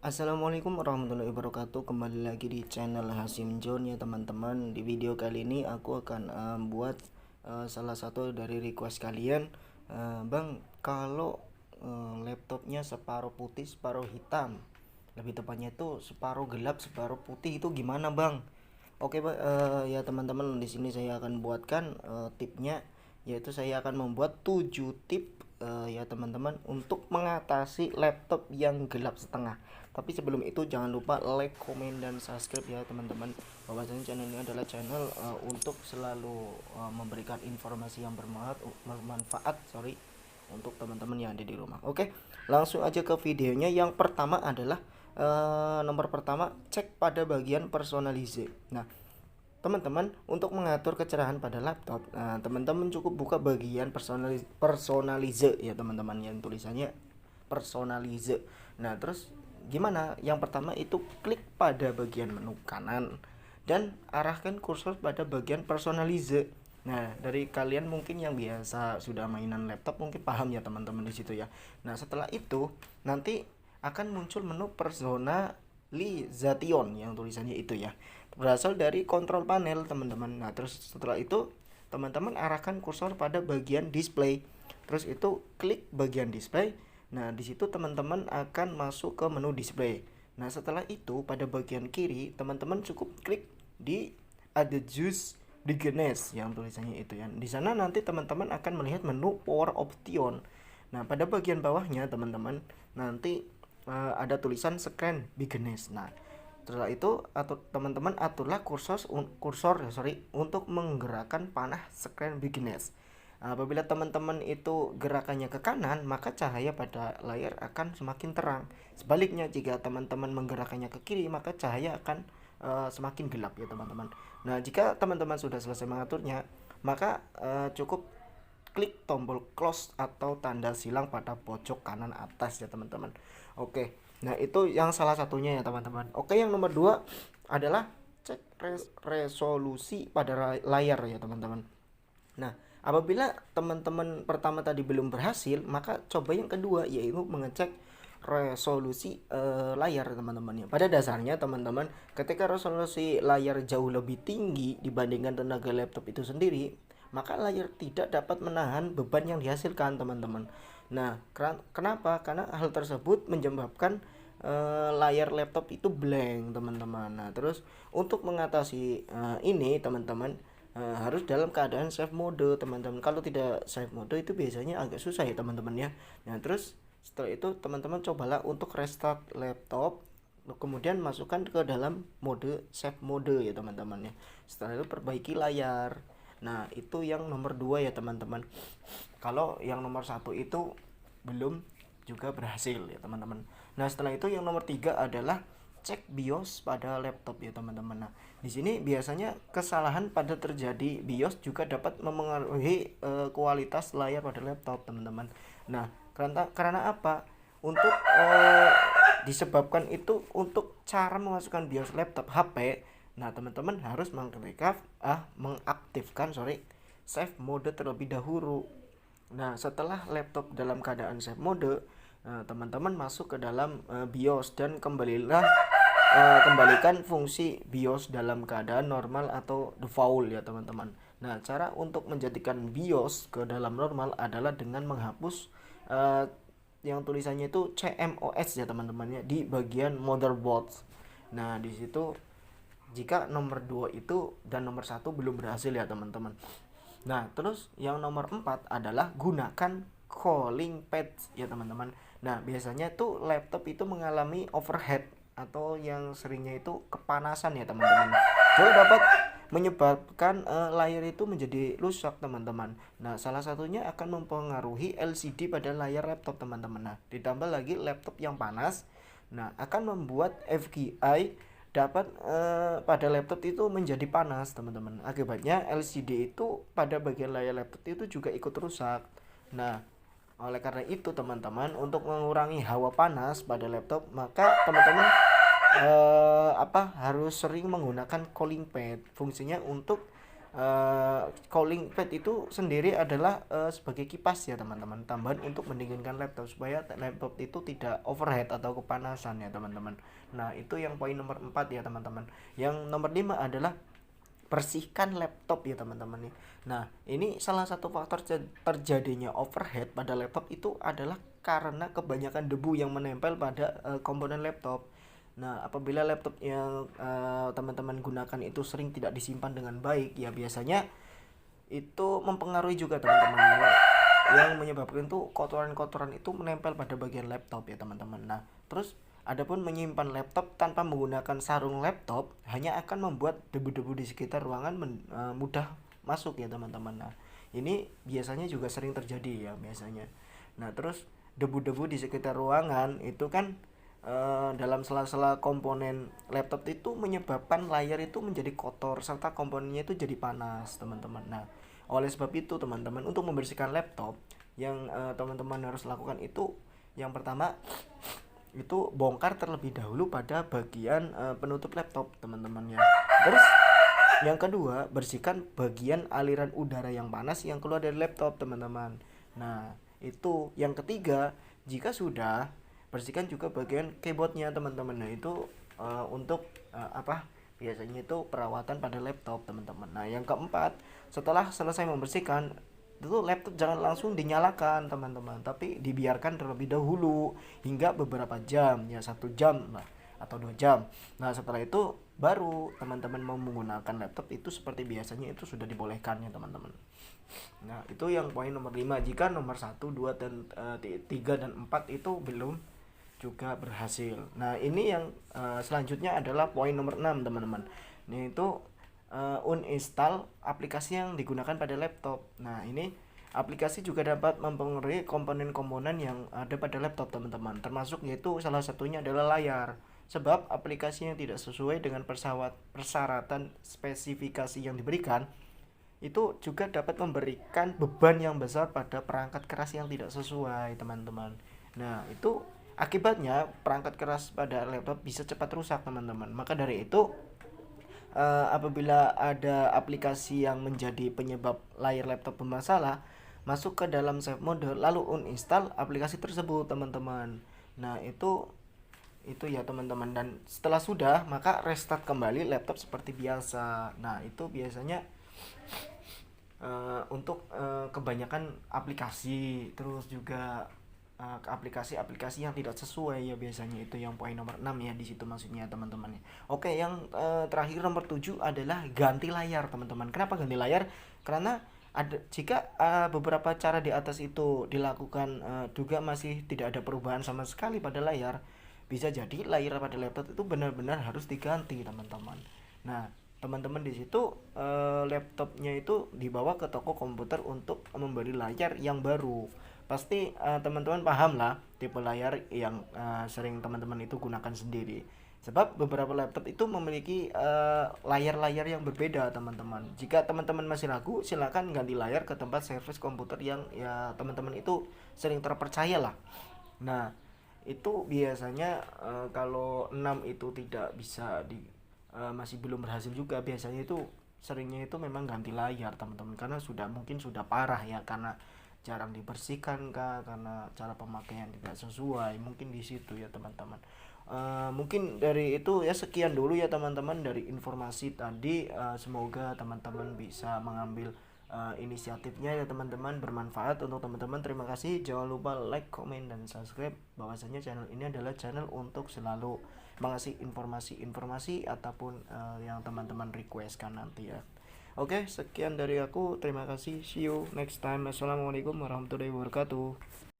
Assalamualaikum warahmatullahi wabarakatuh. Kembali lagi di channel Hasim John ya teman-teman. Di video kali ini aku akan buat salah satu dari request kalian. Bang, kalau laptopnya separuh putih separuh hitam, lebih tepatnya itu separuh gelap separuh putih, itu gimana bang? Oke Pak, ya teman-teman, di sini saya akan buatkan tipnya, yaitu saya akan membuat 7 tip ya teman-teman, untuk mengatasi laptop yang gelap setengah. Tapi sebelum itu jangan lupa like, komen, dan subscribe ya teman-teman. Bahwasanya channel ini adalah channel untuk selalu memberikan informasi yang bermanfaat, untuk teman-teman yang ada di rumah. Oke, langsung aja ke videonya. Yang pertama adalah nomor pertama, cek pada bagian personalize. Nah, teman-teman, untuk mengatur kecerahan pada laptop, teman-teman cukup buka bagian personalize ya teman-teman, yang tulisannya personalize. Nah, terus gimana? Yang pertama itu klik pada bagian menu kanan dan arahkan kursor pada bagian personalize. Nah, dari kalian mungkin yang biasa sudah mainan laptop mungkin paham ya teman-teman di situ ya. Nah, setelah itu nanti akan muncul menu personalization yang tulisannya itu ya. Berasal dari kontrol panel teman-teman. Nah, terus setelah itu teman-teman arahkan kursor pada bagian display. Terus itu klik bagian display. Nah, di situ teman-teman akan masuk ke menu display. Nah, setelah itu pada bagian kiri teman-teman cukup klik di adjust brightness yang tulisannya itu ya. Di sana nanti teman-teman akan melihat menu power option. Nah, pada bagian bawahnya teman-teman nanti ada tulisan screen brightness. Nah, setelah itu teman-teman aturlah kursor untuk menggerakkan panah screen brightness. Apabila teman-teman itu gerakannya ke kanan, maka cahaya pada layar akan semakin terang. Sebaliknya, jika teman-teman menggerakkannya ke kiri, maka cahaya akan semakin gelap ya teman-teman. Nah, jika teman-teman sudah selesai mengaturnya, maka cukup klik tombol close atau tanda silang pada pojok kanan atas ya teman-teman. Oke, nah itu yang salah satunya ya teman-teman. Oke, yang nomor 2 adalah cek resolusi pada layar ya teman-teman. Nah, apabila teman-teman pertama tadi belum berhasil, maka coba yang kedua, yaitu mengecek resolusi layar teman-teman ya. Pada dasarnya teman-teman, ketika resolusi layar jauh lebih tinggi dibandingkan tenaga laptop itu sendiri, maka layar tidak dapat menahan beban yang dihasilkan teman-teman. Nah, kenapa? Karena hal tersebut menyebabkan layar laptop itu blank teman-teman. Nah, terus untuk mengatasi ini teman-teman, harus dalam keadaan save mode teman-teman. Kalau tidak save mode itu biasanya agak susah ya teman-teman ya. Nah, terus setelah itu teman-teman cobalah untuk restart laptop, kemudian masukkan ke dalam mode save mode ya teman-teman ya. Setelah itu perbaiki layar. Nah, itu yang nomor 2 ya teman-teman. Kalau yang nomor 1 itu belum juga berhasil ya teman-teman. Nah, setelah itu yang nomor 3 adalah cek BIOS pada laptop ya teman-teman. Nah, di sini biasanya kesalahan pada terjadi BIOS juga dapat memengaruhi kualitas layar pada laptop teman-teman. Nah, karena apa? Untuk disebabkan itu untuk cara memasukkan BIOS laptop HP. Nah, teman-teman harus mengaktifkan save mode terlebih dahulu. Nah, setelah laptop dalam keadaan save mode, teman-teman masuk ke dalam BIOS dan kembalikan fungsi BIOS dalam keadaan normal atau default ya teman-teman. Nah, cara untuk menjadikan BIOS ke dalam normal adalah dengan menghapus yang tulisannya itu CMOS ya teman-teman ya, di bagian motherboard. Nah, di situ jika nomor 2 itu dan nomor 1 belum berhasil ya teman-teman. Nah, terus yang nomor 4 adalah gunakan cooling pad ya teman-teman. Nah, biasanya tuh laptop itu mengalami overheat atau yang seringnya itu kepanasan ya teman-teman. Jadi dapat menyebabkan layar itu menjadi rusak teman-teman. Nah, salah satunya akan mempengaruhi LCD pada layar laptop teman-teman. Nah, ditambah lagi laptop yang panas, nah akan membuat FGI dapat pada laptop itu menjadi panas teman-teman. Akibatnya LCD itu pada bagian layar laptop itu juga ikut rusak. Nah, oleh karena itu teman-teman, untuk mengurangi hawa panas pada laptop, maka teman-teman harus sering menggunakan cooling pad. Fungsinya untuk cooling pad itu sendiri adalah sebagai kipas ya teman-teman, tambahan untuk mendinginkan laptop supaya laptop itu tidak overheat atau kepanasan ya teman-teman. Nah itu yang poin nomor 4 ya teman-teman. Yang nomor 5 adalah bersihkan laptop ya teman-teman nih. Nah ini salah satu faktor terjadinya overheat pada laptop itu adalah karena kebanyakan debu yang menempel pada komponen laptop. Nah, apabila laptop yang teman-teman gunakan itu sering tidak disimpan dengan baik, ya biasanya itu mempengaruhi juga teman-teman. Yang menyebabkan tuh kotoran-kotoran itu menempel pada bagian laptop ya teman-teman. Nah, terus adapun menyimpan laptop tanpa menggunakan sarung laptop hanya akan membuat debu-debu di sekitar ruangan mudah masuk ya teman-teman. Nah, ini biasanya juga sering terjadi ya biasanya. Nah, terus debu-debu di sekitar ruangan itu kan dalam sela-sela komponen laptop itu menyebabkan layar itu menjadi kotor serta komponennya itu jadi panas teman-teman. Nah oleh sebab itu teman-teman, untuk membersihkan laptop yang teman-teman harus lakukan itu, yang pertama itu bongkar terlebih dahulu pada bagian penutup laptop teman-teman ya. Terus yang kedua, bersihkan bagian aliran udara yang panas yang keluar dari laptop teman-teman. Nah itu yang ketiga, jika sudah, bersihkan juga bagian keyboardnya teman-teman. Nah itu untuk apa, biasanya itu perawatan pada laptop teman-teman. Nah yang keempat, setelah selesai membersihkan itu laptop jangan langsung dinyalakan teman-teman, tapi dibiarkan terlebih dahulu hingga beberapa jam ya, 1 jam lah atau 2 jam. Nah setelah itu baru teman-teman mau menggunakan laptop itu seperti biasanya, itu sudah dibolehkan ya teman-teman. Nah itu yang poin nomor 5. Jika nomor 1, 2, dan 3 dan 4 itu belum juga berhasil. Nah ini yang selanjutnya adalah poin nomor 6 teman-teman. Ini itu uninstall aplikasi yang digunakan pada laptop. Nah ini aplikasi juga dapat mempengaruhi komponen-komponen yang ada pada laptop teman-teman, termasuk yaitu salah satunya adalah layar. Sebab aplikasi yang tidak sesuai dengan persyaratan spesifikasi yang diberikan itu juga dapat memberikan beban yang besar pada perangkat keras yang tidak sesuai teman-teman. Nah itu akibatnya perangkat keras pada laptop bisa cepat rusak teman-teman. Maka dari itu apabila ada aplikasi yang menjadi penyebab layar laptop bermasalah, masuk ke dalam save mode lalu uninstall aplikasi tersebut teman-teman. Nah itu ya teman-teman, dan setelah sudah maka restart kembali laptop seperti biasa. Nah itu biasanya untuk kebanyakan aplikasi, terus juga aplikasi-aplikasi yang tidak sesuai ya biasanya. Itu yang poin nomor 6 ya, di situ maksudnya teman-teman. Oke, yang terakhir nomor 7 adalah ganti layar teman-teman. Kenapa ganti layar? Karena jika beberapa cara di atas itu dilakukan juga masih tidak ada perubahan sama sekali pada layar, bisa jadi layar pada laptop itu benar-benar harus diganti teman-teman. Nah teman-teman di situ laptopnya itu dibawa ke toko komputer untuk membeli layar yang baru. Pasti teman-teman paham lah tipe layar yang sering teman-teman itu gunakan sendiri. Sebab beberapa laptop itu memiliki layar-layar yang berbeda teman-teman. Jika teman-teman masih ragu, silakan ganti layar ke tempat servis komputer yang ya teman-teman itu sering terpercaya lah. Nah itu biasanya kalau 6 itu tidak bisa masih belum berhasil juga, biasanya itu seringnya itu memang ganti layar teman-teman, karena mungkin sudah parah ya, karena jarang dibersihkan kah, karena cara pemakaian tidak sesuai, mungkin di situ ya teman-teman. Mungkin dari itu ya, sekian dulu ya teman-teman dari informasi tadi. Semoga teman-teman bisa mengambil inisiatifnya ya teman-teman, bermanfaat untuk teman-teman. Terima kasih, jangan lupa like, comment, dan subscribe. Bahwasanya channel ini adalah channel untuk selalu mengasih informasi-informasi ataupun yang teman-teman requestkan nanti ya. Oke, sekian dari aku. Terima kasih. See you next time. Assalamualaikum warahmatullahi wabarakatuh.